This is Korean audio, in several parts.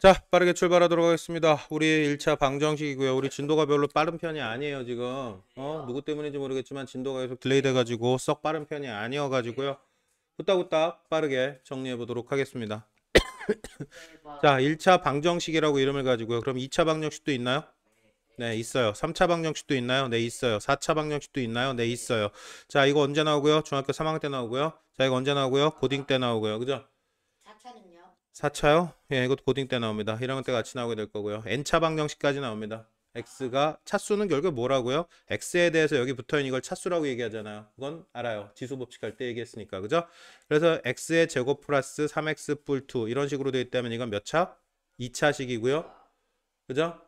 자, 빠르게 출발하도록 하겠습니다. 우리 1차 방정식이고요. 우리 진도가 별로 빠른 편이 아니에요, 지금. 누구 때문인지 모르겠지만 진도가 계속 딜레이 돼가지고 썩 빠른 편이 아니어가지고요. 후딱후딱 빠르게 정리해 보도록 하겠습니다. 자, 1차 방정식이라고 이름을 가지고요. 그럼 2차 방정식도 있나요? 네, 있어요. 3차 방정식도 있나요? 네, 있어요. 4차 방정식도 있나요? 네, 있어요. 자, 이거 언제 나오고요? 중학교 3학년 때 나오고요. 자, 이거 언제 나오고요? 고딩 때 나오고요. 그죠? 4차는요? 4차요? 예, 이것도 고딩 때 나옵니다. 1학년 때 같이 나오게 될 거고요. n차 방정식까지 나옵니다. x가 차수는 결국 뭐라고요? x에 대해서 여기 붙어있는 이걸 차수라고 얘기하잖아요. 그건 알아요. 지수 법칙 할 때 얘기했으니까. 그죠? 그래서 x의 제곱 플러스 3x 뿔 2 이런 식으로 되어 있다면 이건 몇 차? 2차식이고요. 그죠?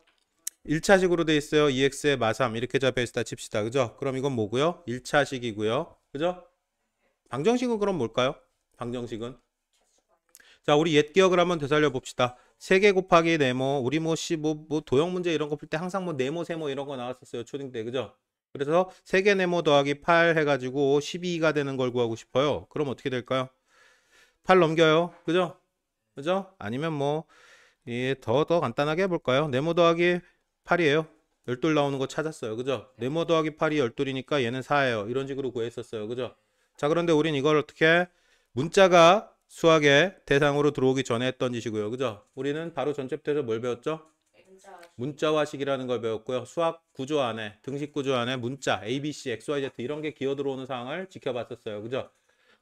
1차식으로 되어 있어요. 2x의 마3 이렇게 잡혀 있다 칩시다. 그죠? 그럼 이건 뭐고요? 1차식이고요. 그죠? 방정식은 그럼 뭘까요? 방정식은 자, 우리 옛 기억을 한번 되살려 봅시다. 3개 곱하기 네모, 우리 뭐 도형 문제 이런 거 풀 때 항상 뭐 네모, 세모 이런 거 나왔었어요. 초딩 때, 그죠? 그래서 3개 네모 더하기 8 해가지고 12가 되는 걸 구하고 싶어요. 그럼 어떻게 될까요? 8 넘겨요. 그죠? 그죠? 아니면 뭐, 예, 더 간단하게 해볼까요? 네모 더하기 8이에요. 12 나오는 거 찾았어요. 그죠? 네모 더하기 8이 12이니까 얘는 4예요. 이런 식으로 구했었어요. 그죠? 자, 그런데 우린 이걸 어떻게 문자가 수학의 대상으로 들어오기 전에 했던 짓이고요. 그죠? 우리는 바로 전 챕터에서 뭘 배웠죠? 문자화식이라는 걸 배웠고요. 수학 구조 안에, 등식 구조 안에 문자, A, B, C, X, Y, Z 이런 게 기어 들어오는 상황을 지켜봤었어요. 그죠?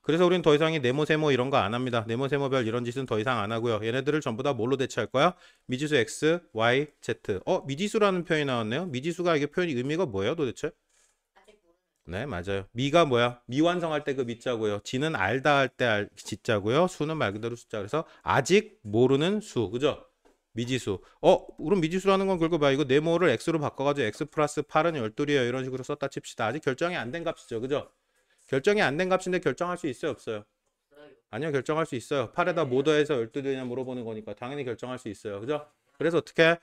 그래서 우리는 더 이상 이 네모, 세모 이런 거 안 합니다. 네모, 세모별 이런 짓은 더 이상 안 하고요. 얘네들을 전부 다 뭘로 대체할 거야? 미지수 X, Y, Z. 미지수라는 표현이 나왔네요. 미지수가 이게 표현이 의미가 뭐예요, 도대체? 네, 맞아요. 미가 뭐야? 미완성할 때 그 미자고요. 지는 알다 할 때 지자고요. 수는 말 그대로 숫자. 그래서 아직 모르는 수. 그죠? 미지수. 그럼 미지수라는 건 결국 뭐야? 이거 네모를 x로 바꿔가지고 x 플러스 8은 12이에요. 이런 식으로 썼다 칩시다. 아직 결정이 안 된 값이죠. 그죠? 결정이 안 된 값인데 결정할 수 있어요? 없어요? 아니요, 결정할 수 있어요. 8에다 뭐 더해서 12되냐 물어보는 거니까 당연히 결정할 수 있어요. 그죠? 그래서 어떻게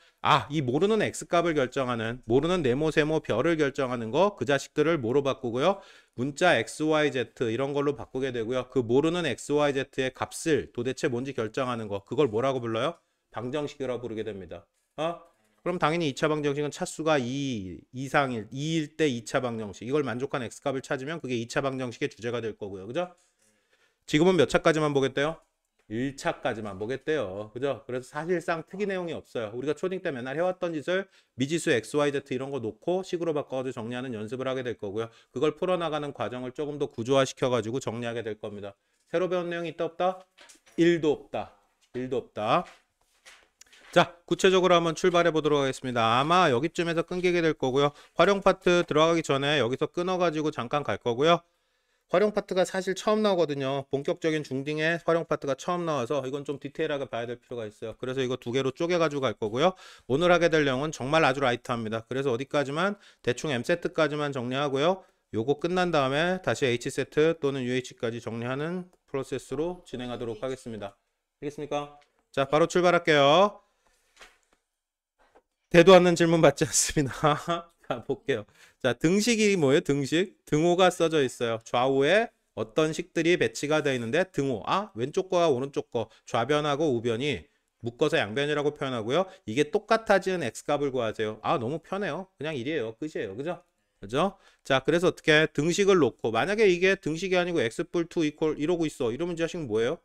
이 모르는 x값을 결정하는 모르는 네모 세모 별을 결정하는 거 그 자식들을 뭐로 바꾸고요? 문자 x, y, z 이런 걸로 바꾸게 되고요. 그 모르는 x, y, z의 값을 도대체 뭔지 결정하는 거 그걸 뭐라고 불러요? 방정식이라고 부르게 됩니다. 그럼 당연히 2차 방정식은 차수가 2 이상일 2일 때 2차 방정식 이걸 만족한 x값을 찾으면 그게 2차 방정식의 주제가 될 거고요. 그죠? 지금은 몇 차까지만 보겠대요? 1차까지만 보겠대요. 그죠? 그래서 사실상 특이 내용이 없어요. 우리가 초딩 때 맨날 해왔던 짓을 미지수 x, y, z 이런 거 놓고 식으로 바꿔가지고 정리하는 연습을 하게 될 거고요. 그걸 풀어나가는 과정을 조금 더 구조화시켜가지고 정리하게 될 겁니다. 새로 배운 내용이 있다 없다? 1도 없다. 1도 없다. 자, 구체적으로 한번 출발해 보도록 하겠습니다. 아마 여기쯤에서 끊기게 될 거고요. 활용 파트 들어가기 전에 여기서 끊어가지고 잠깐 갈 거고요. 활용 파트가 사실 처음 나오거든요. 본격적인 중딩에 활용 파트가 처음 나와서 이건 좀 디테일하게 봐야 될 필요가 있어요. 그래서 이거 두 개로 쪼개가지고 갈 거고요. 오늘 하게 될 내용은 정말 아주 라이트합니다. 그래서 어디까지만 대충 M세트까지만 정리하고요. 요거 끝난 다음에 다시 H세트 또는 UH까지 정리하는 프로세스로 진행하도록 하겠습니다. 알겠습니까? 자, 바로 출발할게요. 대도 않는 질문 받지 않습니다. 자, 볼게요. 자, 등식이 뭐예요? 등식. 등호가 써져 있어요. 좌우에 어떤 식들이 배치가 되어 있는데 등호. 왼쪽 거와 오른쪽 거. 좌변하고 우변이 묶어서 양변이라고 표현하고요. 이게 똑같아지는 x값을 구하세요. 너무 편해요. 그냥 1이에요. 끝이에요. 그죠? 그죠? 자, 그래서 어떻게 등식을 놓고 만약에 이게 등식이 아니고 x뿔 2 이퀄 이러고 있어. 이러면 자식 뭐예요?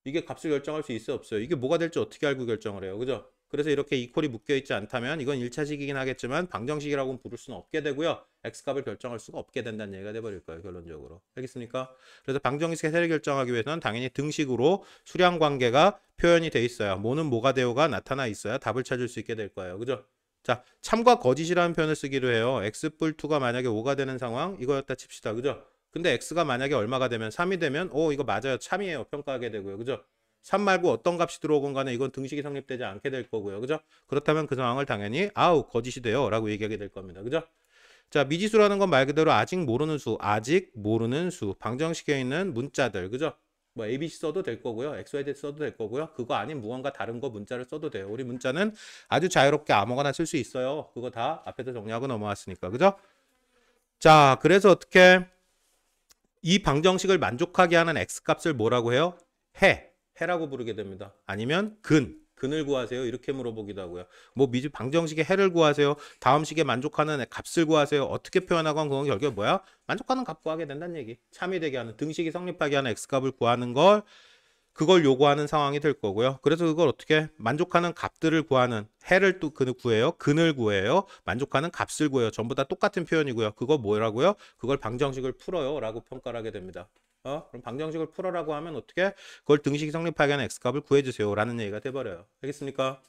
이게 값을 결정할 수 있어 없어요? 이게 뭐가 될지 어떻게 알고 결정을 해요? 그죠? 그래서 이렇게 이퀄이 묶여있지 않다면 이건 1차식이긴 하겠지만 방정식이라고는 부를 수는 없게 되고요. x값을 결정할 수가 없게 된다는 얘기가 돼버릴 거예요. 결론적으로. 알겠습니까? 그래서 방정식의 세를 결정하기 위해서는 당연히 등식으로 수량 관계가 표현이 돼 있어야 뭐는 뭐가 되어가 나타나 있어야 답을 찾을 수 있게 될 거예요. 그죠? 자, 참과 거짓이라는 표현을 쓰기로 해요. x뿔2가 만약에 5가 되는 상황 이거였다 칩시다. 그죠? 근데 x가 만약에 얼마가 되면 3이 되면 이거 맞아요. 참이에요. 평가하게 되고요. 그죠? 3 말고 어떤 값이 들어오건 간에 이건 등식이 성립되지 않게 될 거고요. 그죠? 그렇다면 그 상황을 당연히 거짓이 돼요. 라고 얘기하게 될 겁니다. 그죠? 자, 미지수라는 건 말 그대로 아직 모르는 수, 아직 모르는 수. 방정식에 있는 문자들. 그죠? 뭐 ABC 써도 될 거고요. XYZ 써도 될 거고요. 그거 아닌 무언가 다른 거 문자를 써도 돼요. 우리 문자는 아주 자유롭게 아무거나 쓸 수 있어요. 그거 다 앞에서 정리하고 넘어왔으니까. 그죠? 자, 그래서 어떻게 이 방정식을 만족하게 하는 x값을 뭐라고 해요? 해라고 부르게 됩니다. 아니면 근, 근을 구하세요. 이렇게 물어보기도 하고요. 뭐 방정식의 해를 구하세요. 다음 식에 만족하는 값을 구하세요. 어떻게 표현하건 그건 결국에 뭐야? 만족하는 값 구하게 된다는 얘기. 참이 되게 하는 등식이 성립하게 하는 x값을 구하는 걸 그걸 요구하는 상황이 될 거고요. 그래서 그걸 어떻게 만족하는 값들을 구하는 해를 또 구해요. 근을 구해요. 만족하는 값을 구해요. 전부 다 똑같은 표현이고요. 그거 뭐라고요? 그걸 방정식을 풀어요. 라고 평가를 하게 됩니다. 그럼 방정식을 풀어라고 하면 어떻게? 그걸 등식이 성립하게 하는 x값을 구해주세요. 라는 얘기가 돼버려요. 알겠습니까?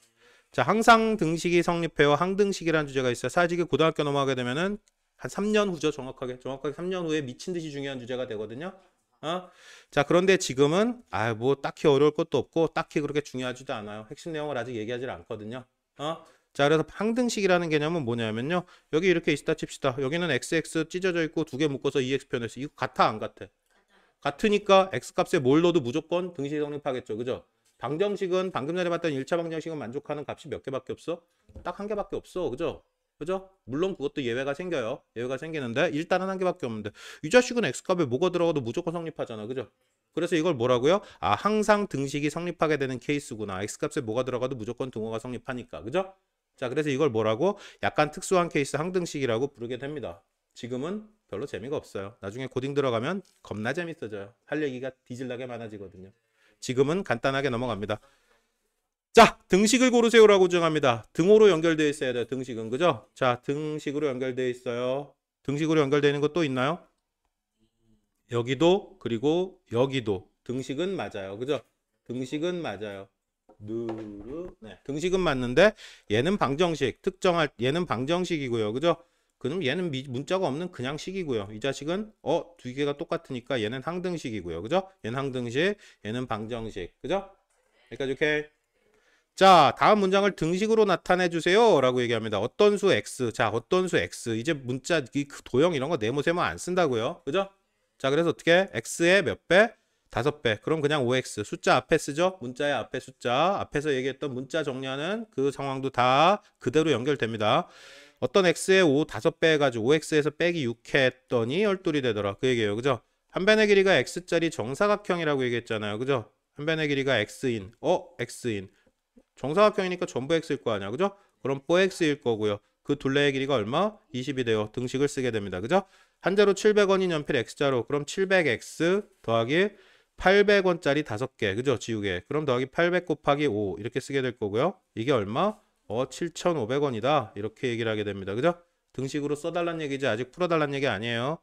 자, 항상 등식이 성립해요. 항등식이라는 주제가 있어요. 사직이 고등학교 넘어가게 되면은 한 3년 후죠. 정확하게 3년 후에 미친 듯이 중요한 주제가 되거든요. 자, 그런데 지금은 뭐 딱히 어려울 것도 없고 딱히 그렇게 중요하지도 않아요. 핵심 내용을 아직 얘기하지 않거든요. 자, 그래서 항등식이라는 개념은 뭐냐면요. 여기 이렇게 있다 칩시다. 여기는 xx 찢어져 있고 두 개 묶어서 2x 표현했어. 이거 같아 안 같아? 같으니까 x값에 뭘 넣어도 무조건 등식이 성립하겠죠. 그죠? 방정식은 방금 전에 봤던 1차 방정식은 만족하는 값이 몇 개밖에 없어? 딱 한 개밖에 없어. 그죠? 그죠? 물론 그것도 예외가 생겨요. 예외가 생기는데 일단은 한 개밖에 없는데 이 자식은 x값에 뭐가 들어가도 무조건 성립하잖아. 그죠? 그래서 이걸 뭐라고요? 항상 등식이 성립하게 되는 케이스구나. x값에 뭐가 들어가도 무조건 등호가 성립하니까. 그죠? 자, 그래서 이걸 뭐라고? 약간 특수한 케이스 항등식이라고 부르게 됩니다. 지금은 별로 재미가 없어요. 나중에 고딩 들어가면 겁나 재밌어져요. 할 얘기가 뒤질나게 많아지거든요. 지금은 간단하게 넘어갑니다. 자, 등식을 고르세요라고 정합니다. 등호로 연결되어 있어야 돼요. 등식은. 그죠? 자, 등식으로 연결되어 있어요. 등식으로 연결되는 것도 있나요? 여기도 그리고 여기도 등식은 맞아요. 그죠? 등식은 맞아요. 네. 등식은 맞는데 얘는 방정식 얘는 방정식이고요. 그죠? 그럼 얘는 문자가 없는 그냥 식이고요. 이 자식은 두 개가 똑같으니까 얘는 항등식이고요. 그죠? 얘는 항등식, 얘는 방정식. 그죠? 여기까지 오케이. 자, 다음 문장을 등식으로 나타내 주세요 라고 얘기합니다. 어떤 수 x. 자, 어떤 수 x. 이제 문자 도형 이런 거 네모 세모 안 쓴다고요. 그죠? 자, 그래서 어떻게 x의 몇 배? 5배. 그럼 그냥 5x. 숫자 앞에 쓰죠? 문자의 앞에 숫자. 앞에서 얘기했던 문자 정리하는 그 상황도 다 그대로 연결됩니다. 어떤 x의 5배 해가지고 5x에서 빼기 6 했더니 12이 되더라. 그 얘기예요. 그죠? 한 변의 길이가 x짜리 정사각형이라고 얘기했잖아요. 그죠? 한 변의 길이가 x인. x인. 정사각형이니까 전부 x일 거 아니야. 그죠? 그럼 4x일 거고요. 그 둘레의 길이가 얼마? 20이 돼요. 등식을 쓰게 됩니다. 그죠? 한자로 700원인 연필 x자로. 그럼 700x 더하기 800원짜리 5개. 그죠? 지우개. 그럼 더하기 800 곱하기 5 이렇게 쓰게 될 거고요. 이게 얼마? 7,500원이다. 이렇게 얘기를 하게 됩니다. 그죠? 등식으로 써달란 얘기지 아직 풀어달란 얘기 아니에요.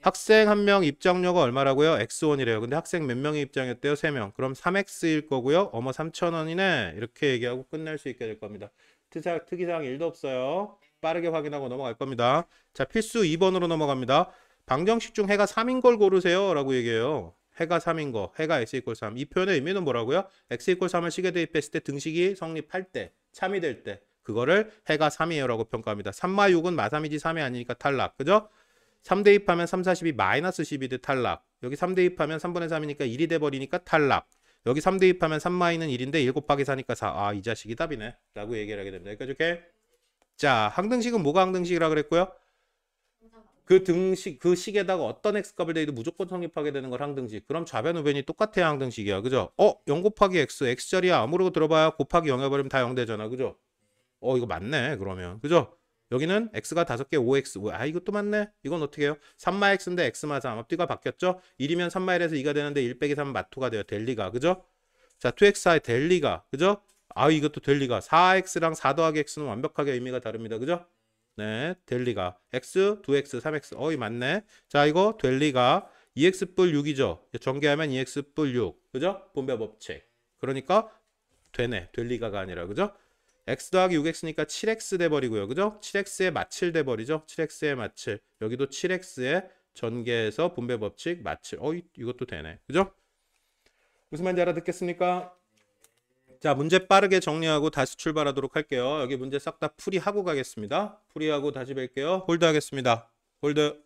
학생 한 명 입장료가 얼마라고요? x1이래요. 근데 학생 몇 명이 입장했대요? 3명. 그럼 3x일 거고요. 3,000원이네. 이렇게 얘기하고 끝낼 수 있게 될 겁니다. 특이사항 1도 없어요. 빠르게 확인하고 넘어갈 겁니다. 자, 필수 2번으로 넘어갑니다. 방정식 중 해가 3인 걸 고르세요 라고 얘기해요. 해가 3인 거, 해가 x = 3. 이 표현의 의미는 뭐라고요? x = 3을 식에 대입했을 때 등식이 성립할 때, 참이 될 때 그거를 해가 3이에요 라고 평가합니다. 3마 6은 마3이지 3이 아니니까 탈락. 그죠? 3 대입하면 3, 40이 마이너스 12대 탈락. 여기 3 대입하면 3분의 3이니까 1이 돼버리니까 탈락. 여기 3 대입하면 3마이는 1인데 1 곱하기 4니까 4. 이 자식이 답이네. 라고 얘기를 하게 됩니다. 여기까지 오케이? 자, 항등식은 뭐가 항등식이라 그랬고요? 그 식에다가 어떤 x값을 대도 무조건 성립하게 되는 걸 항등식. 그럼 좌변 우변이 똑같아야 항등식이야. 그죠? 0 곱하기 x. x자리에 아무로 들어봐야 곱하기 0 해버리면 다 0 되잖아. 그죠? 이거 맞네. 그러면. 그죠? 여기는 x가 5개 5x. 이것도 맞네. 이건 어떻게 해요? 3마 x인데 x마 3. 앞뒤가 바뀌었죠? 1이면 3마 1에서 2가 되는데 1 빼기 3 마2가 돼요. 될 리가. 그죠? 자, 2x의 될 리가. 그죠? 이것도 될 리가. 4x랑 4 더하기 x는 완벽하게 의미가 다릅니다. 그죠? 네, 될 리가. x, 2x, 3x. 이 맞네. 자, 이거 될 리가 2x 뿔 6이죠. 전개하면 2x 뿔 6. 그죠? 분배 법칙. 그러니까 되네. 될 리가가 아니라. 그죠? x 더하기 6x니까 7x 돼버리고요. 그죠? 7x에 마7 돼버리죠. 7x에 마7. 여기도 7x에 전개해서 분배 법칙 마7. 이것도 되네. 그죠? 무슨 말인지 알아듣겠습니까? 자, 문제 빠르게 정리하고 다시 출발하도록 할게요. 여기 문제 싹 다 풀이하고 가겠습니다. 풀이하고 다시 뵐게요. 홀드 하겠습니다. 홀드.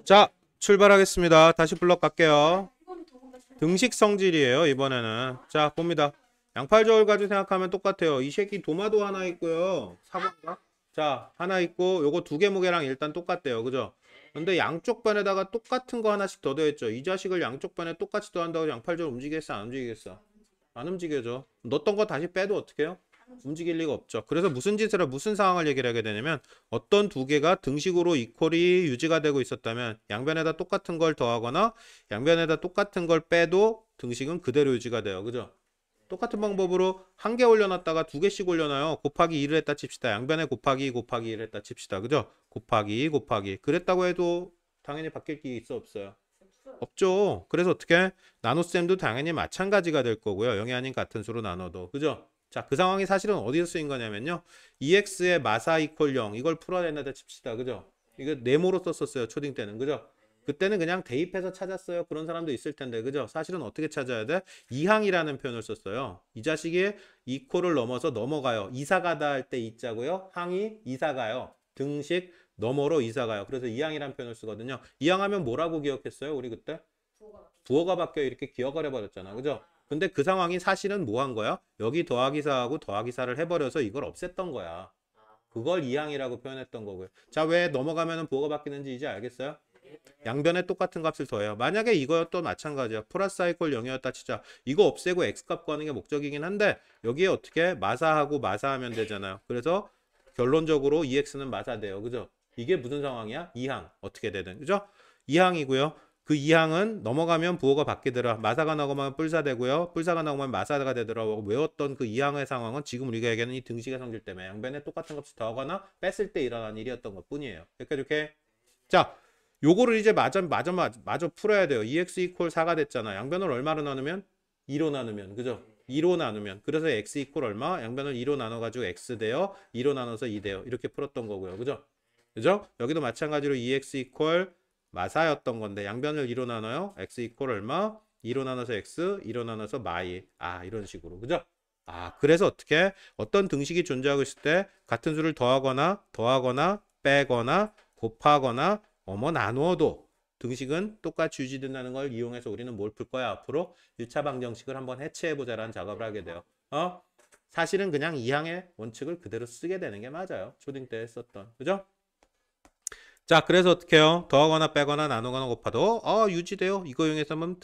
자, 출발하겠습니다. 다시 블럭 갈게요. 등식 성질이에요. 이번에는. 자, 봅니다. 양팔 저울 가지고 생각하면 똑같아요. 이 새끼 도마도 하나 있고요. 사본가? 자, 하나 있고 요거 두 개 무게랑 일단 똑같대요. 그죠? 근데 양쪽 변에다가 똑같은 거 하나씩 더 더했죠. 이 자식을 양쪽 변에 똑같이 더한다고 양팔 저울 움직이겠어? 안 움직이겠어? 안 움직여져. 넣었던 거 다시 빼도 어떻게 해요? 움직일 리가 없죠. 그래서 무슨 짓을 무슨 상황을 얘기를 하게 되냐면 어떤 두 개가 등식으로 이퀄이 유지가 되고 있었다면 양변에다 똑같은 걸 더하거나 양변에다 똑같은 걸 빼도 등식은 그대로 유지가 돼요. 그죠? 똑같은 방법으로 한 개 올려놨다가 두 개씩 올려놔요. 곱하기 2를 했다 칩시다. 양변에 곱하기 곱하기 1을 했다 칩시다. 그죠? 곱하기 곱하기. 그랬다고 해도 당연히 바뀔 게 있어 없어요? 없죠. 그래서 어떻게 나눗셈도 당연히 마찬가지가 될 거고요. 0이 아닌 같은 수로 나눠도. 그죠? 자, 그 상황이 사실은 어디서 쓰인 거냐면요. 2x의 마사 이퀄 0 이걸 풀어낸다 칩시다. 그죠? 이거 네모로 썼었어요. 초딩 때는. 그죠? 그때는 그냥 대입해서 찾았어요. 그런 사람도 있을 텐데. 그죠? 사실은 어떻게 찾아야 돼? 이항이라는 표현을 썼어요. 이 자식이 이퀄을 넘어서 넘어가요. 이사 가다 할 때 이자고요. 항이 이사 가요. 등식 너머로 이사 가요. 그래서 이항이라는 표현을 쓰거든요. 이항하면 뭐라고 기억했어요? 우리 그때? 부호가 바뀌어 이렇게 기억을 해버렸잖아. 그죠? 근데 그 상황이 사실은 뭐 한 거야? 여기 더하기사하고 더하기사를 해버려서 이걸 없앴던 거야. 그걸 이항이라고 표현했던 거고요. 자, 왜 넘어가면 부호가 바뀌는지 이제 알겠어요? 양변에 똑같은 값을 더해요. 만약에 이거도 마찬가지야. 플러스 이퀄 0이었다 치자. 이거 없애고 x값 구하는 게 목적이긴 한데 여기에 어떻게 마사하고 마사하면 되잖아요. 그래서 결론적으로 2x는 마사돼요. 그죠? 이게 무슨 상황이야? 이항. 어떻게 되든. 그죠? 이항이고요. 그 이항은 넘어가면 부호가 바뀌더라. 마사가 나오면 뿔사되고요. 뿔사가 나오면 마사가 되더라고. 외웠던 그 이항의 상황은 지금 우리가 얘기하는 이 등식의 성질 때문에 양변에 똑같은 값을 더하거나 뺐을 때 일어난 일이었던 것 뿐이에요. 이렇게. 자, 요거를 이제 마저 풀어야 돼요. 2x 이퀄 4가 됐잖아. 양변을 얼마로 나누면? 2로 나누면. 그죠? 2로 나누면. 그래서 x 이퀄 얼마? 양변을 2로 나눠가지고 x 돼요. 2로 나눠서 2 돼요. 이렇게 풀었던 거고요. 그죠? 그죠? 여기도 마찬가지로 2x 이퀄 마사였던 건데 양변을 2로 나눠요. x 이퀄 얼마? 2로 나눠서 x, 2로 나눠서 마이. 아, 이런 식으로. 그죠? 아, 그래서 어떻게 어떤 등식이 존재하고 있을 때 같은 수를 더하거나 빼거나 곱하거나 나누어도 등식은 똑같이 유지된다는 걸 이용해서 우리는 뭘 풀 거야? 앞으로 1차 방정식을 한번 해체해보자라는 작업을 하게 돼요. 사실은 그냥 이항의 원칙을 그대로 쓰게 되는 게 맞아요. 초딩 때 했었던. 그죠? 자, 그래서 어떻게 해요? 더하거나 빼거나 나누거나 곱하도 유지돼요. 이거 이용해서 한번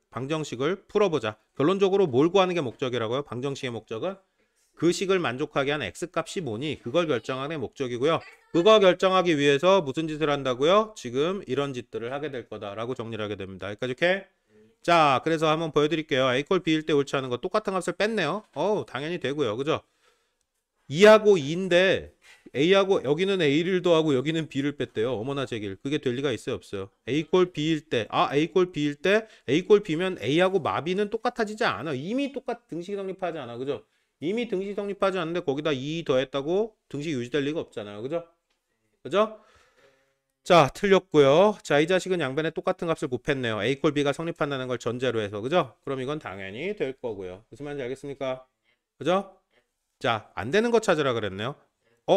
방정식을 풀어보자. 결론적으로 뭘 구하는 게 목적이라고요? 방정식의 목적은 그 식을 만족하게 한 x값이 뭐니? 그걸 결정하는 게 목적이고요. 그거 결정하기 위해서 무슨 짓을 한다고요? 지금 이런 짓들을 하게 될 거다라고 정리를 하게 됩니다. 여기까지 이렇게. 자, 그래서 한번 보여드릴게요. a 꼴 b일 때 옳지 않은 거 똑같은 값을 뺐네요. 당연히 되고요. 그죠? 2하고 2인데 A하고 여기는 A를 더하고 여기는 B를 뺐대요. 어머나 제길. 그게 될 리가 있어요, 없어요? A 꼴 B일 때, A 꼴 B일 때 A 꼴 B면 A하고 마비는 똑같아지지 않아. 이미 등식이 성립하지 않아. 그죠? 이미 등식이 성립하지 않는데 거기다 2 더했다고 등식이 유지될 리가 없잖아요. 그죠? 그죠? 자, 틀렸고요. 자, 이 자식은 양변에 똑같은 값을 곱했네요. A 꼴 B가 성립한다는 걸 전제로 해서. 그죠? 그럼 이건 당연히 될 거고요. 무슨 말인지 알겠습니까? 그죠? 자, 안 되는 거 찾으라 그랬네요.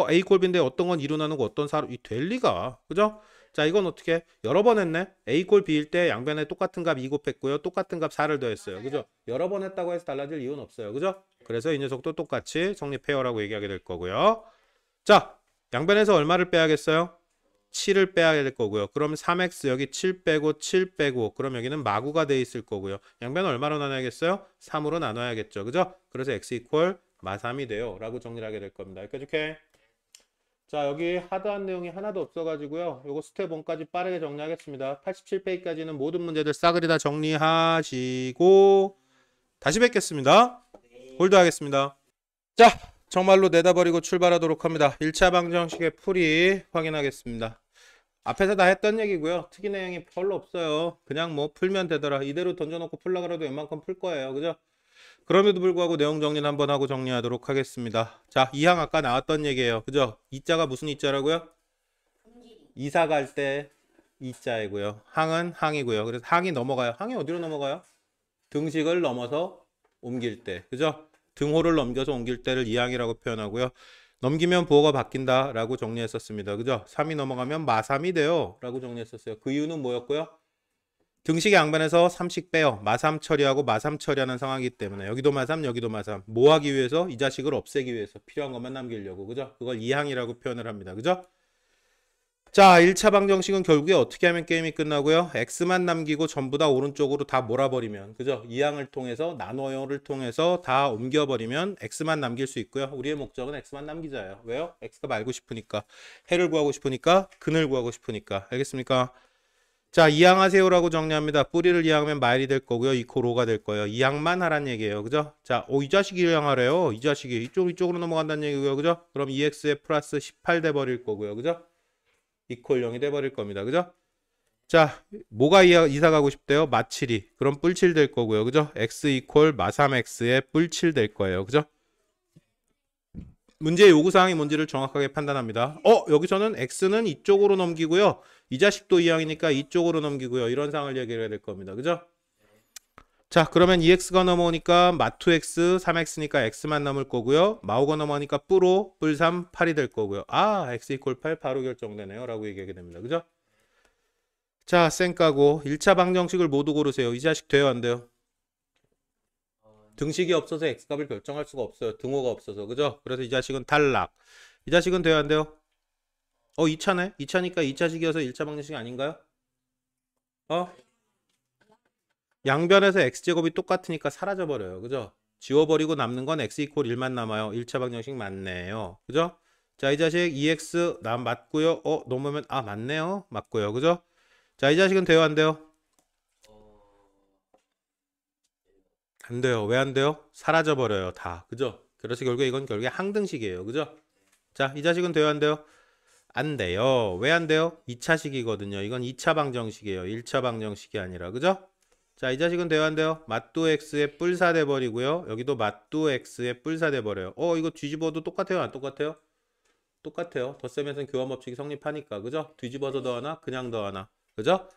A 꼴 B인데 어떤 건 2로 나누고 어떤 4로 될 리가. 그죠? 자, 이건 어떻게 여러 번 했네. A 꼴 B일 때 양변에 똑같은 값 2 곱했고요. 똑같은 값 4를 더했어요. 그죠? 여러 번 했다고 해서 달라질 이유는 없어요. 그죠? 그래서 이 녀석도 똑같이 성립해요라고 얘기하게 될 거고요. 자, 양변에서 얼마를 빼야겠어요? 7을 빼야 될 거고요. 그럼 3x 여기 7 빼고 7 빼고 그럼 여기는 마구가 돼 있을 거고요. 양변을 얼마로 나눠야겠어요? 3으로 나눠야겠죠. 그죠? 그래서 x 이퀄 마3이 돼요. 라고 정리를 하게 될 겁니다. 여기까지 오케이? 자, 여기 하드한 내용이 하나도 없어가지고요. 요거 스텝 1까지 빠르게 정리하겠습니다. 87페이지까지는 모든 문제들 싸그리 다 정리하시고 다시 뵙겠습니다. 홀드 하겠습니다. 자, 정말로 내다버리고 출발하도록 합니다. 1차 방정식의 풀이 확인하겠습니다. 앞에서 다 했던 얘기고요. 특이 내용이 별로 없어요. 그냥 뭐 풀면 되더라. 이대로 던져놓고 풀라 그래도 웬만큼 풀 거예요. 그죠? 그럼에도 불구하고 내용 정리는 한번 하고 정리하도록 하겠습니다. 자, 이항 아까 나왔던 얘기예요. 그죠? 이자가 무슨 이자라고요? 이사 갈 때 이자이고요. 항은 항이고요. 그래서 항이 넘어가요. 항이 어디로 넘어가요? 등식을 넘어서 옮길 때. 그죠? 등호를 넘겨서 옮길 때를 이항이라고 표현하고요. 넘기면 부호가 바뀐다 라고 정리했었습니다. 그죠? 3이 넘어가면 마3이 돼요 라고 정리했었어요. 그 이유는 뭐였고요? 등식의 양변에서 3씩 빼요. 마3 처리하고 마3 처리하는 상황이기 때문에 여기도 마3 여기도 마3 뭐 하기 위해서? 이 자식을 없애기 위해서 필요한 것만 남기려고. 그죠? 그걸 이항이라고 표현을 합니다. 그죠? 자, 1차 방정식은 결국에 어떻게 하면 게임이 끝나고요? x만 남기고 전부 다 오른쪽으로 다 몰아버리면, 그죠? 이항을 통해서, 나눠요를 통해서 다 옮겨버리면 x만 남길 수 있고요. 우리의 목적은 x만 남기자예요. 왜요? x가 말고 싶으니까. 해를 구하고 싶으니까, 근을 구하고 싶으니까. 알겠습니까? 자, 이항하세요라고 정리합니다. 뿌리를 이항하면 마일이 될 거고요. 이퀄 5가 될 거예요. 이항만 하란 얘기예요. 그죠? 자, 이 자식이 이항하래요. 이 자식이 이쪽으로 넘어간다는 얘기고요. 그죠? 그럼 2x에 플러스 18 돼 버릴 거고요. 그죠? 이퀄 0이 돼 버릴 겁니다. 그죠? 자, 뭐가 이사 가고 싶대요? 마7이. 그럼 뿔7 될 거고요. 그죠? x 이퀄 마3x에 뿔7 될 거예요. 그죠? 문제의 요구사항이 뭔지를 정확하게 판단합니다. 여기서는 x는 이쪽으로 넘기고요. 이 자식도 이항이니까 이쪽으로 넘기고요. 이런 상황을 얘기해야 될 겁니다. 그죠? 자, 그러면 2x가 넘어오니까 마2x, 3x니까 x만 남을 거고요. 마5가 넘어오니까 뿔5, 뿔3, 8이 될 거고요. x 이퀄 8 바로 결정되네요. 라고 얘기하게 됩니다. 그죠? 자, 쌩까고 1차 방정식을 모두 고르세요. 이 자식 돼요, 안 돼요? 등식이 없어서 x값을 결정할 수가 없어요. 등호가 없어서. 그죠? 그래서 이 자식은 탈락. 이 자식은 돼요, 안 돼요? 2차네? 2차니까 2차식이어서 1차 방정식이 아닌가요? 양변에서 x제곱이 똑같으니까 사라져버려요. 그죠? 지워버리고 남는 건 x 이퀄 1만 남아요. 1차 방정식 맞네요. 그죠? 자, 이 자식 2x 맞고요. 넘으면 맞네요. 맞고요. 그죠? 자, 이 자식은 돼요, 안 돼요? 안 돼요. 왜 안 돼요? 사라져버려요. 다. 그죠? 그래서 결국에 항등식이에요. 그죠? 자, 이 자식은 돼요, 안 돼요? 안 돼요. 왜 안 돼요? 2차식이거든요. 이건 2차 방정식이에요. 1차 방정식이 아니라. 그죠? 자, 이 자식은 돼요, 안 돼요? 맛도 x에 뿔사 돼버리고요. 여기도 맛도 x에 뿔사 돼버려요. 이거 뒤집어도 똑같아요, 안 똑같아요? 똑같아요. 덧셈에서는 교환법칙이 성립하니까. 그죠? 뒤집어서 더하나? 그냥 더하나? 그죠?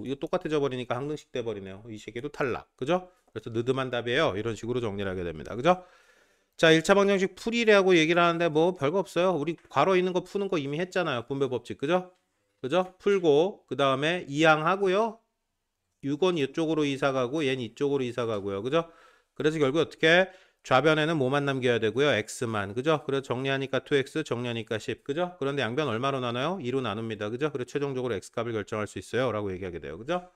이거 똑같아져 버리니까 항등식 돼버리네요. 이 시계도 탈락. 그죠? 그래서 느드만 답이에요. 이런 식으로 정리를 하게 됩니다. 그죠? 자, 1차 방정식 풀이라고 얘기를 하는데 뭐 별거 없어요. 우리 괄호 있는 거 푸는 거 이미 했잖아요. 분배 법칙. 그죠? 그죠? 풀고 그 다음에 이항하고요. 6원 이쪽으로 이사 가고 얘는 이쪽으로 이사 가고요. 그죠? 그래서 결국 어떻게 좌변에는 뭐만 남겨야 되고요. x만. 그죠? 그래서 정리하니까 2x, 정리하니까 10. 그죠? 그런데 양변 얼마로 나눠요? 2로 나눕니다. 그죠? 그래서 최종적으로 x값을 결정할 수 있어요. 라고 얘기하게 돼요. 그죠?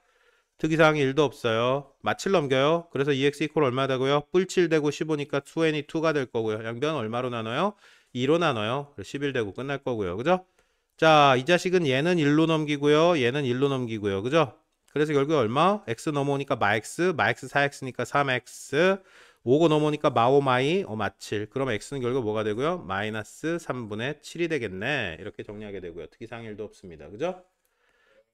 특이사항이 1도 없어요. 마7 넘겨요. 그래서 2x 이퀄 얼마 되고요? 뿔7 되고 15니까 2n이 2가 될 거고요. 양변 얼마로 나눠요? 2로 나눠요. 그래서 11 되고 끝날 거고요. 그죠? 자, 이 자식은 얘는 1로 넘기고요. 얘는 1로 넘기고요. 그죠? 그래서 결국 얼마? x 넘어오니까 마x, 마x 4x니까 3x, 5고 넘어오니까 마5 마이, 마7. 그럼 x는 결국 뭐가 되고요? 마이너스 3분의 7이 되겠네. 이렇게 정리하게 되고요. 특이사항 1도 없습니다. 그죠?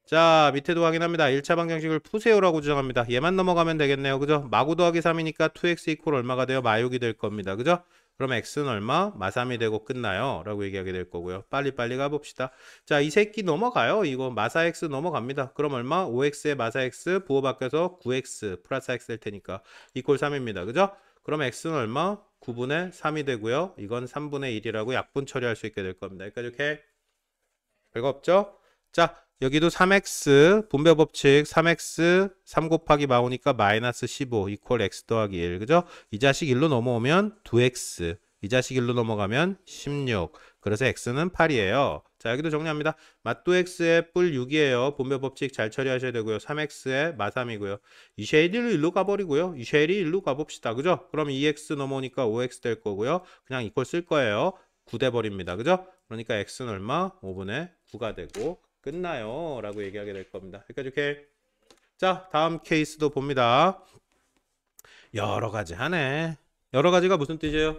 자, 밑에도 확인합니다. 1차 방정식을 푸세요라고 주장합니다. 얘만 넘어가면 되겠네요. 그죠? 마구 더하기 3이니까 2x 이퀄 얼마가 돼요? 마6이 될 겁니다. 그죠? 그럼 x는 얼마? 마3이 되고 끝나요. 라고 얘기하게 될 거고요. 빨리빨리 가봅시다. 자, 이 새끼 넘어가요. 이거 마사 x 넘어갑니다. 그럼 얼마? 5x에 마사 x 부호 바뀌어서 9x 플러스 x 될 테니까 이퀄 3입니다. 그죠? 그럼 x는 얼마? 9분의 3이 되고요. 이건 3분의 1이라고 약분 처리할 수 있게 될 겁니다. 여기까지 이렇게 별거 없죠? 자, 여기도 3x 분배 법칙 3x 3 곱하기 마오니까 마이너스 15 이퀄 x 더하기 1. 그죠? 이 자식 1로 넘어오면 2x. 이 자식 1로 넘어가면 16. 그래서 x는 8이에요. 자, 여기도 정리합니다. 맛도 x에 뿔 6이에요. 분배 법칙 잘 처리하셔야 되고요. 3x에 마3이고요. 이 쉐일이 1로 가버리고요. 이 쉐일이 1로 가봅시다. 그죠? 그럼 2x 넘어오니까 5x 될 거고요. 그냥 이퀄 쓸 거예요. 9 돼버립니다. 그죠? 그러니까 x는 얼마? 5분의 9가 되고 끝나요. 라고 얘기하게 될 겁니다. 여기까지 오케이. 자, 다음 케이스도 봅니다. 여러 가지 하네. 여러 가지가 무슨 뜻이에요?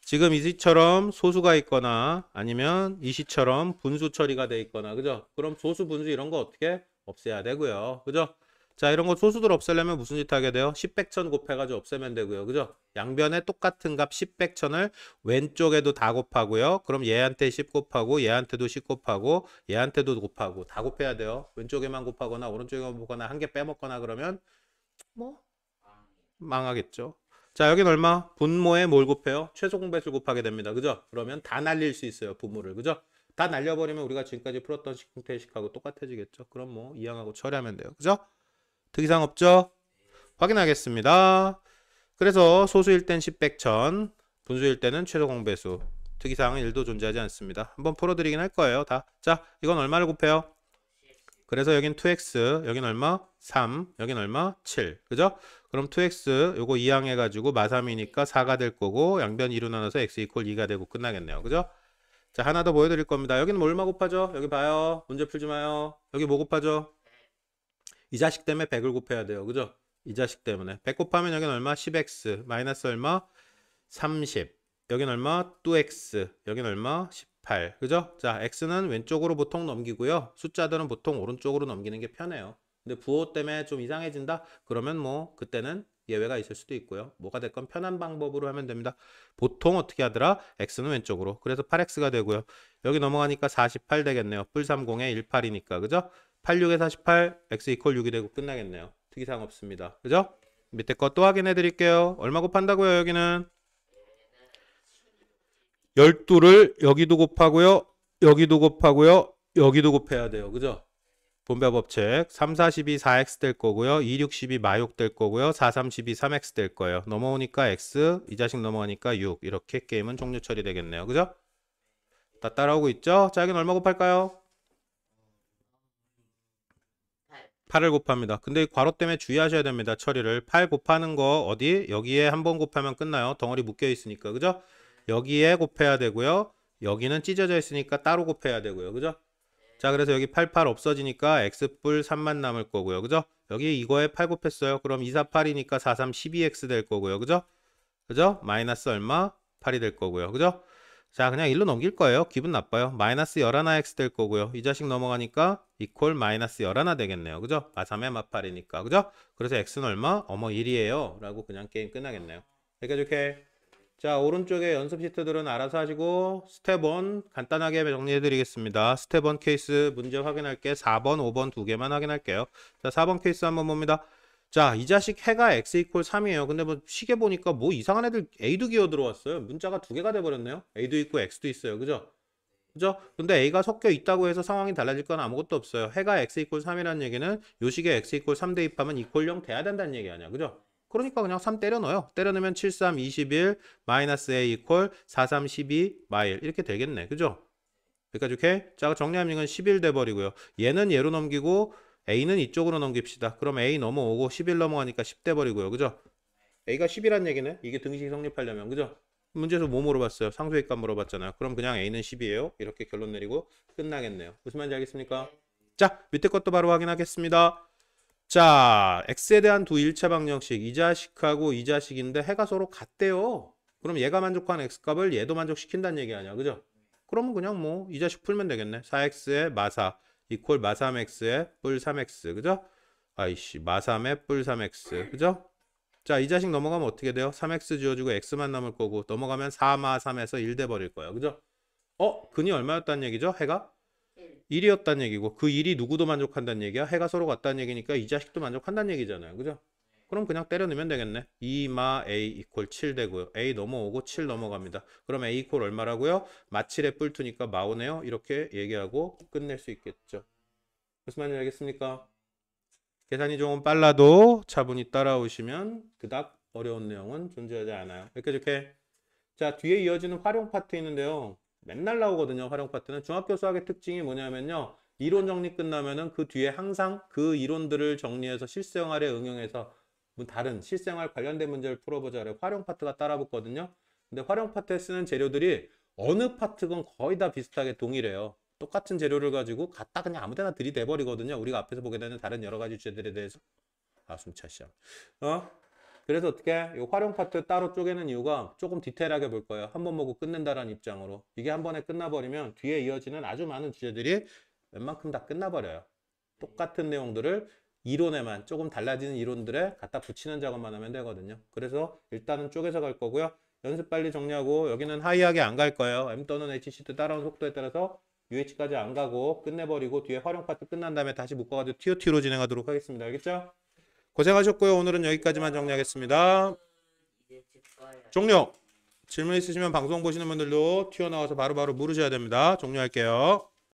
지금 이 시처럼 소수가 있거나 아니면 이 시처럼 분수 처리가 돼 있거나 그죠? 그럼 소수 분수 이런 거 어떻게 없애야 되고요. 그죠? 자, 이런 거 소수들 없애려면 무슨 짓 하게 돼요? 10백천 곱해가지고 없애면 되고요. 그죠? 양변에 똑같은 값 10백천을 왼쪽에도 다 곱하고요. 그럼 얘한테 10 곱하고 얘한테도 10 곱하고 얘한테도 곱하고 다 곱해야 돼요. 왼쪽에만 곱하거나 오른쪽에만 곱거나 한 개 빼먹거나 그러면 뭐 망하겠죠. 자, 여긴 얼마? 분모에 뭘 곱해요? 최소 공배수를 곱하게 됩니다. 그죠? 그러면 다 날릴 수 있어요. 분모를. 그죠? 다 날려버리면 우리가 지금까지 풀었던 형태식하고 똑같아지겠죠. 그럼 뭐 이항하고 처리하면 돼요. 그죠? 특이사항 없죠? 확인하겠습니다. 그래서 소수일 땐 10백천, 분수일 때는 최소 공배수. 특이사항은 1도 존재하지 않습니다. 한번 풀어드리긴 할 거예요. 다. 자, 이건 얼마를 곱해요? 그래서 여긴 2x, 여긴 얼마? 3, 여긴 얼마? 7. 그죠? 그럼 2x 요거 2항 해가지고 마3이니까 4가 될 거고 양변 2로 나눠서 x 이퀄 2가 되고 끝나겠네요. 그죠? 자, 하나 더 보여드릴 겁니다. 여기는 뭐 얼마 곱하죠? 여기 봐요. 문제 풀지 마요. 여기 뭐 곱하죠? 이 자식 때문에 100을 곱해야 돼요. 그죠? 이 자식 때문에. 100 곱하면 여긴 얼마? 10x. 마이너스 얼마? 30. 여긴 얼마? 2x. 여긴 얼마? 18. 그죠? 자, x는 왼쪽으로 보통 넘기고요. 숫자들은 보통 오른쪽으로 넘기는 게 편해요. 근데 부호 때문에 좀 이상해진다? 그러면 뭐 그때는 예외가 있을 수도 있고요. 뭐가 됐건 편한 방법으로 하면 됩니다. 보통 어떻게 하더라? x는 왼쪽으로. 그래서 8x가 되고요. 여기 넘어가니까 48 되겠네요. 뿔 30에 18이니까. 그죠? 86에 48, x 이퀄 6이 되고 끝나겠네요. 특이사항 없습니다. 그죠? 밑에 거 또 확인해 드릴게요. 얼마 곱한다고요, 여기는? 12를 여기도 곱하고요. 여기도 곱하고요. 여기도 곱해야 돼요. 그죠? 분배 법칙. 3, 4, 12, 4x 될 거고요. 2, 6, 12, 마6 될 거고요. 4, 3, 12, 3x 될 거예요. 넘어오니까 x, 이 자식 넘어가니까 6. 이렇게 게임은 종료 처리되겠네요. 그죠? 다 따라오고 있죠? 자, 여기는 얼마 곱할까요? 8을 곱합니다. 근데 이 괄호 때문에 주의하셔야 됩니다. 처리를. 8 곱하는 거 어디? 여기에 한 번 곱하면 끝나요. 덩어리 묶여 있으니까. 그죠? 여기에 곱해야 되고요. 여기는 찢어져 있으니까 따로 곱해야 되고요. 그죠? 자, 그래서 여기 88 없어지니까 x뿔 3만 남을 거고요. 그죠? 여기 이거에 8 곱했어요. 그럼 2, 4, 8이니까 4, 3, 12x 될 거고요. 그죠? 그죠? 마이너스 얼마? 8이 될 거고요. 그죠? 자, 그냥 1로 넘길 거예요. 기분 나빠요. 마이너스 11x 될 거고요. 이 자식 넘어가니까 이퀄 마이너스 11 되겠네요. 그죠? 마3에 마8이니까. 그죠? 그래서 x는 얼마? 어머 1이에요. 라고 그냥 게임 끝나겠네요. 여기까지 오케이. 자, 오른쪽에 연습 시트들은 알아서 하시고 스텝 1 간단하게 정리해 드리겠습니다. 스텝 1 케이스 문제 확인할게. 4번, 5번 두 개만 확인할게요. 자, 4번 케이스 한번 봅니다. 자, 이 자식 해가 x 이퀄 3이에요. 근데 뭐 시계 보니까 뭐 이상한 애들 a도 기어 들어왔어요. 문자가 두 개가 돼 버렸네요. a도 있고 x도 있어요. 그죠? 그죠? 근데 a가 섞여 있다고 해서 상황이 달라질 건 아무것도 없어요. 해가 x 이퀄 3이라는 얘기는 요 시계 x 이퀄 3 대입하면 이퀄 0 돼야 된다는 얘기 아니야. 그죠? 그러니까 그냥 3 때려 넣어요. 때려 넣으면 7, 3, 21 마이너스 a 이퀄 4, 3, 12 마일 이렇게 되겠네. 그죠? 여기까지 오케이? 자, 정리하면 이건 11 돼 버리고요. 얘는 얘로 넘기고 a는 이쪽으로 넘깁시다. 그럼 a 넘어오고 11 넘어가니까 10 돼 버리고요. 그죠? a가 10이란 얘기네. 이게 등식이 성립하려면. 그죠? 문제에서 뭐 물어봤어요? 상수의 값 물어봤잖아요. 그럼 그냥 a는 10이에요. 이렇게 결론 내리고 끝나겠네요. 무슨 말인지 알겠습니까? 자, 밑에 것도 바로 확인하겠습니다. 자, x에 대한 두 일체 방정식. 이 자식하고 이 자식인데 해가 서로 같대요. 그럼 얘가 만족하는 x값을 얘도 만족시킨다는 얘기 아니야. 그죠? 그러면 그냥 뭐 이 자식 풀면 되겠네. 4x의 마4 이퀄 마3x의 뿔 3x. 그죠? 아이씨, 마3의 뿔 3x. 그죠? 자, 이 자식 넘어가면 어떻게 돼요? 3x 지워주고 x만 남을 거고 넘어가면 4마3에서 1 돼 버릴 거예요. 그죠? 근이 얼마였다는 얘기죠? 해가? 1이었다는 얘기고 그 1이 누구도 만족한다는 얘기야? 해가 서로 같다는 얘기니까 이 자식도 만족한다는 얘기잖아요. 그죠? 그럼 그냥 때려 넣으면 되겠네. 2마 a 이퀄 7 되고요. a 넘어오고 7 넘어갑니다. 그럼 a 이퀄 얼마라고요? 마7에 뿔투니까 마5네요. 이렇게 얘기하고 끝낼 수 있겠죠. 무슨 말인지 알겠습니까? 계산이 조금 빨라도 차분히 따라오시면 그닥 어려운 내용은 존재하지 않아요. 이렇게 자, 뒤에 이어지는 활용 파트 있는데요. 맨날 나오거든요. 활용 파트는. 중학교 수학의 특징이 뭐냐면요. 이론 정리 끝나면은 그 뒤에 항상 그 이론들을 정리해서 실생활에 응용해서 뭐 다른 실생활 관련된 문제를 풀어보자 그래. 활용 파트가 따라 붙거든요. 근데 활용 파트에 쓰는 재료들이 어느 파트건 거의 다 비슷하게 동일해요. 똑같은 재료를 가지고 갖다 그냥 아무 데나 들이대 버리거든요. 우리가 앞에서 보게 되는 다른 여러 가지 주제들에 대해서. 아, 숨차 시작. 그래서 어떻게 이 활용 파트 따로 쪼개는 이유가 조금 디테일하게 볼 거예요. 한 번 보고 끝낸다라는 입장으로. 이게 한 번에 끝나버리면 뒤에 이어지는 아주 많은 주제들이 웬만큼 다 끝나버려요. 똑같은 내용들을 이론에만 조금 달라지는 이론들에 갖다 붙이는 작업만 하면 되거든요. 그래서 일단은 쪼개서 갈 거고요. 연습 빨리 정리하고 여기는 하이하게 안 갈 거예요. M 또는 HC도 따라온 속도에 따라서 UH까지 안 가고 끝내버리고 뒤에 활용 파트 끝난 다음에 다시 묶어가지고 TOT로 진행하도록 하겠습니다. 알겠죠? 고생하셨고요. 오늘은 여기까지만 정리하겠습니다. 종료! 질문 있으시면 방송 보시는 분들도 튀어나와서 바로바로 물으셔야 됩니다. 종료할게요.